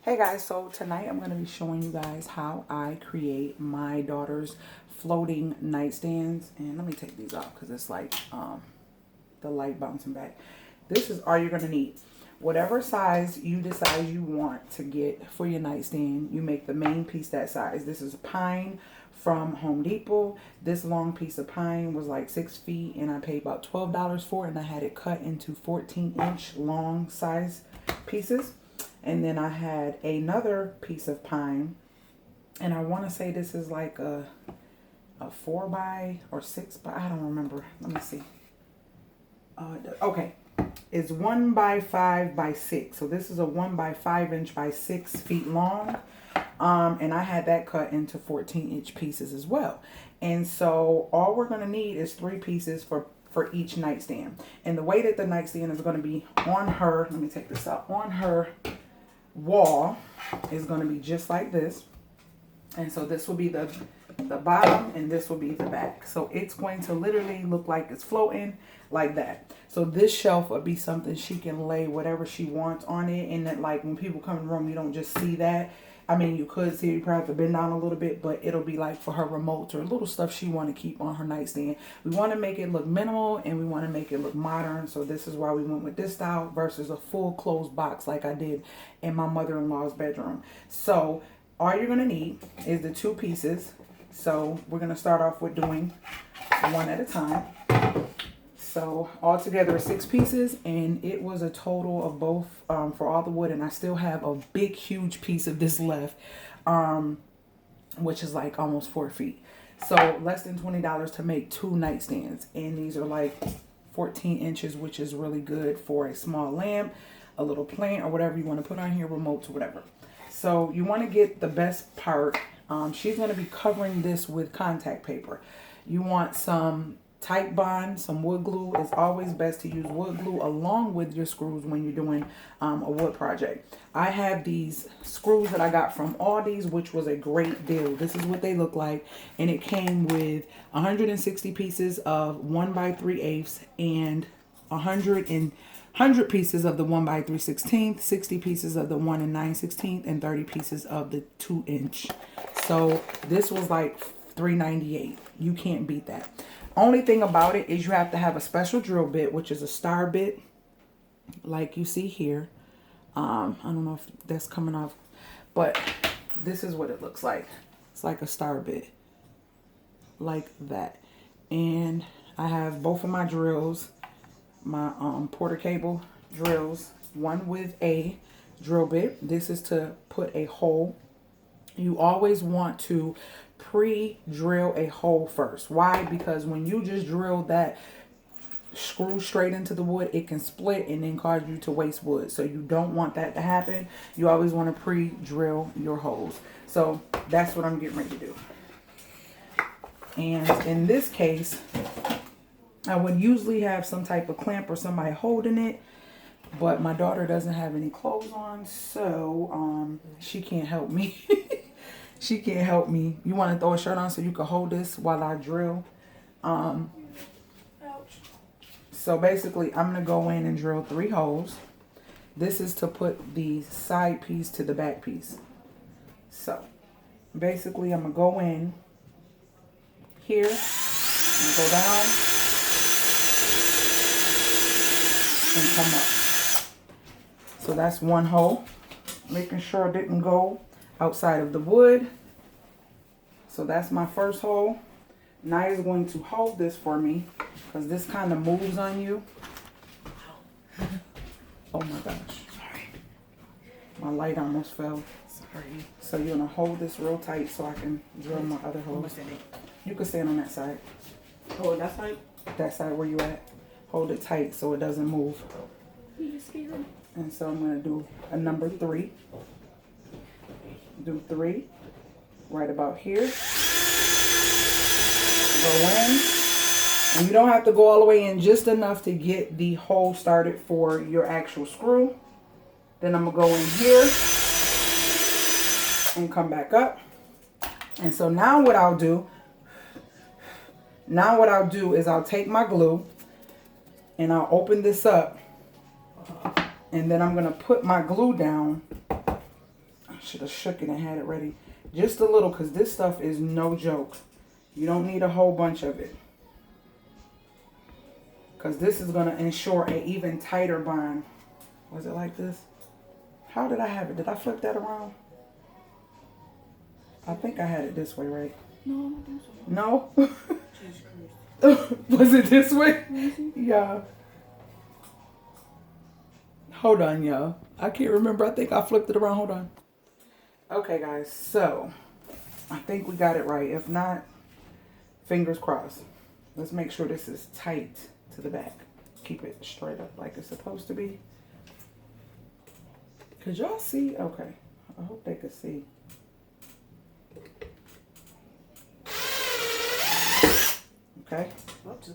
Hey guys, so tonight I'm going to be showing you guys how I create my daughter's floating nightstands. And let me take these off because it's like the light bouncing back. This is all you're going to need. Whatever size you decide you want to get for your nightstand, you make the main piece that size. This is pine from Home Depot. This long piece of pine was like 6 feet and I paid about $12 for it, and I had it cut into 14-inch long size pieces. And then I had another piece of pine, and I want to say this is like a 4 by or 6 by, I don't remember. Let me see. Okay, it's 1 by 5 by 6. So this is a 1 by 5 inch by 6 feet long. And I had that cut into 14-inch pieces as well. And so all we're going to need is 3 pieces for each nightstand. And the way that the nightstand is going to be on her, let me take this out, on her wall is going to be just like this. And so this will be the bottom and this will be the back. So it's going to literally look like it's floating like that. So this shelf will be something she can lay whatever she wants on it, and that, like, when people come in the room, you don't just see that. I mean, you could see it, you probably have to bend down a little bit, but it'll be like for her remotes or little stuff she want to keep on her nightstand. We want to make it look minimal and we want to make it look modern. So this is why we went with this style versus a full closed box like I did in my mother-in-law's bedroom. So all you're going to need is the 2 pieces. So we're going to start off with doing one at a time. So all together 6 pieces, and it was a total of both for all the wood, and I still have a big huge piece of this left, which is like almost 4 feet. So less than $20 to make 2 nightstands, and these are like 14 inches, which is really good for a small lamp, a little plant, or whatever you want to put on here, remotes or whatever. So you want to get the best part. She's going to be covering this with contact paper. You want some tight bond, some wood glue. It's always best to use wood glue along with your screws when you're doing a wood project. I have these screws that I got from Aldi's, which was a great deal. This is what they look like, and it came with 160 pieces of 1 by 3/8 and 100 pieces of the 1 by 3/16, 60 pieces of the 1 9/16, and 30 pieces of the 2-inch. So this was like $3.98. You can't beat that. Only thing about it is you have to have a special drill bit, which is a star bit, like you see here. I don't know if that's coming off, but this is what it looks like. It's like a star bit, like that. And I have both of my drills, my Porter cable drills, one with a drill bit. This is to put a hole. You always want to pre-drill a hole first. Why? Because when you just drill that screw straight into the wood, it can split and then cause you to waste wood. So you don't want that to happen. You always want to pre-drill your holes. So that's what I'm getting ready to do. And in this case, I would usually have some type of clamp or somebody holding it, but my daughter doesn't have any clothes on, so she can't help me. She can't help me. You want to throw a shirt on so you can hold this while I drill. So basically, I'm going to go in and drill 3 holes. This is to put the side piece to the back piece. So basically, I'm going to go in here and go down and come up. So that's 1 hole. Making sure it didn't go outside of the wood. So that's my first hole. Naya's going to hold this for me because this kind of moves on you. Oh my gosh. Sorry. My light almost fell. Sorry. So you're going to hold this real tight so I can drill my other hole. You can stand on that side. Oh, that side? That side where you at. Hold it tight so it doesn't move. You scared? And so I'm going to do a number 3. Do 3 right about here. Go in, and you don't have to go all the way in, just enough to get the hole started for your actual screw. Then I'm gonna go in here and come back up. And so now what I'll do is I'll take my glue and I'll open this up, and then I'm gonna put my glue down should have shook it and had it ready. Just a little, because this stuff is no joke. You don't need a whole bunch of it. Because this is going to ensure an even tighter bond. Was it like this? How did I have it? Did I flip that around? I think I had it this way, right? No, I don't think so. No? Jesus Christ. Was it this way? Yeah. Hold on, y'all. I can't remember. I think I flipped it around. Hold on. Okay, guys. So, I think we got it right. If not, fingers crossed. Let's make sure this is tight to the back. Keep it straight up like it's supposed to be. Could y'all see? Okay. I hope they could see. Okay.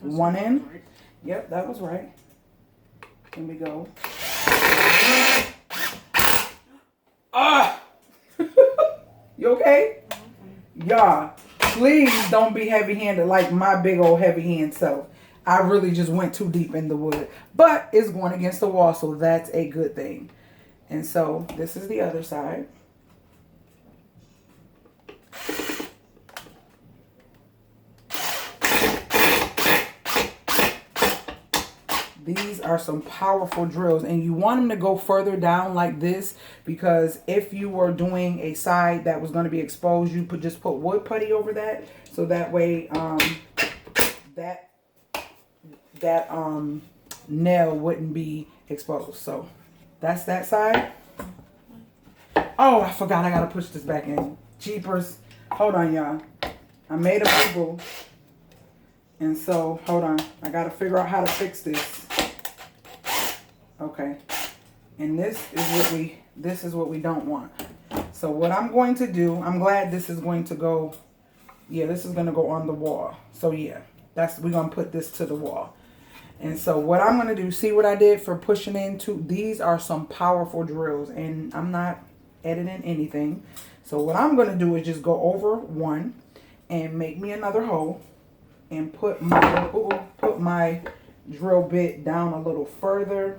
One in. Yep, that was right. Here we go. Ah! You okay? Y'all, please don't be heavy-handed like my big old heavy hand self. I really just went too deep in the wood. But it's going against the wall, so that's a good thing. And so this is the other side. These are some powerful drills, and you want them to go further down like this, because if you were doing a side that was going to be exposed, you could just put wood putty over that, so that way that nail wouldn't be exposed. So that's that side. Oh, I forgot I gotta push this back in. Jeepers. Hold on, y'all. I made a boo-boo, and so hold on. I gotta figure out how to fix this. Okay, and this is what we don't want. So what I'm going to do, I'm glad this is going to go, yeah, this is going to go on the wall. So yeah, we're going to put this to the wall. And so what I'm going to do, see what I did for pushing into, these are some powerful drills, and I'm not editing anything. So what I'm going to do is just go over one and make me another hole and put my drill bit down a little further.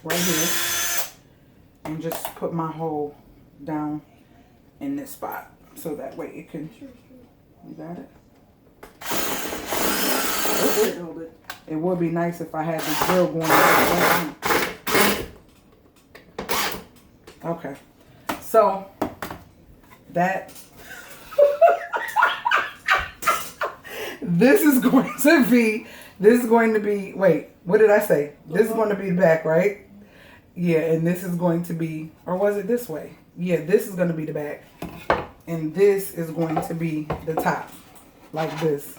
Right here, and just put my hole down in this spot so that way it can. You got it? It would be nice if I had the drill going. Okay, so that this is going to be. Wait, what did I say? This is going to be the back, right? Yeah, and this is going to be, or was it this way? Yeah, this is going to be the back. And this is going to be the top. Like this.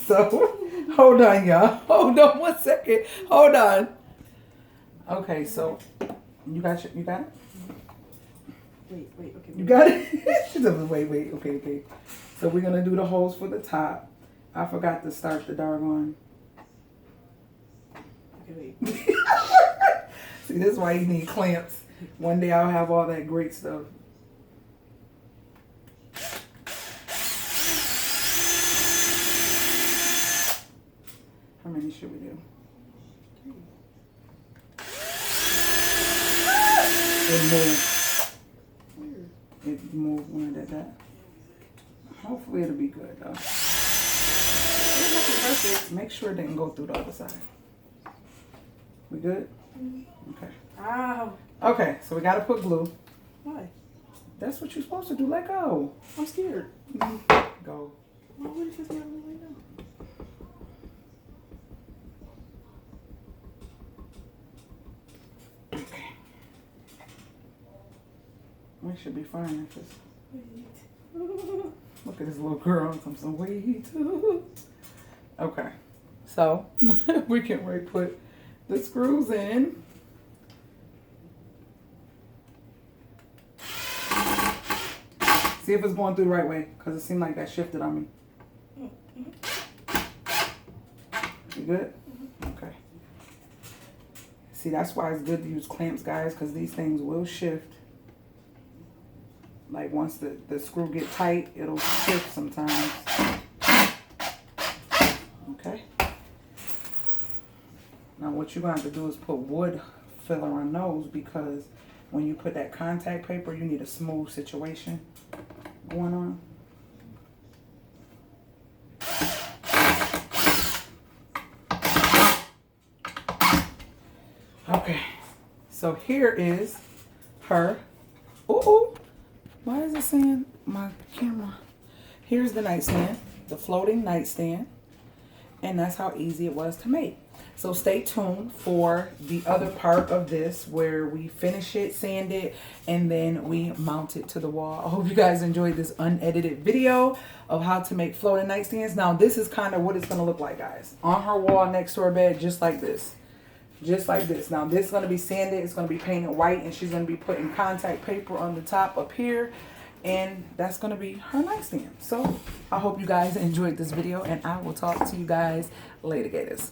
So, hold on, y'all. Hold on 1 second. Hold on. Okay, so, you got it? Wait, okay. You got it? She said, wait, okay. So, we're going to do the holes for the top. I forgot to start the doggone. Okay, wait. See, this is why you need clamps. One day I'll have all that great stuff. How many should we do? 3. It moved. Weird. It moved when I did that. Hopefully it'll be good though. Make sure it didn't go through the other side. We good? Okay. Ow. Okay, so we gotta put glue. Why? That's what you're supposed to do. Let go. I'm scared. Go. Why would it just not move right now? Okay. We should be fine. Just look at this little girl. I'm so wait. Okay. So we can put the screws in. See if it's going through the right way, because it seemed like that shifted on me. You good? Okay. See, that's why it's good to use clamps, guys, because these things will shift. Like once the screw get tight, it'll shift sometimes. Okay. Now what you're going to have to do is put wood filler on those, because when you put that contact paper, you need a smooth situation going on. Okay, so here is her. Ooh, why is it saying my camera? Here's the nightstand, the floating nightstand, and that's how easy it was to make. So stay tuned for the other part of this where we finish it, sand it, and then we mount it to the wall. I hope you guys enjoyed this unedited video of how to make floating nightstands. Now this is kind of what it's going to look like, guys. On her wall next to her bed, just like this. Just like this. Now this is going to be sanded, it's going to be painted white, and she's going to be putting contact paper on the top up here. And that's going to be her nightstand. So I hope you guys enjoyed this video, and I will talk to you guys later, gators.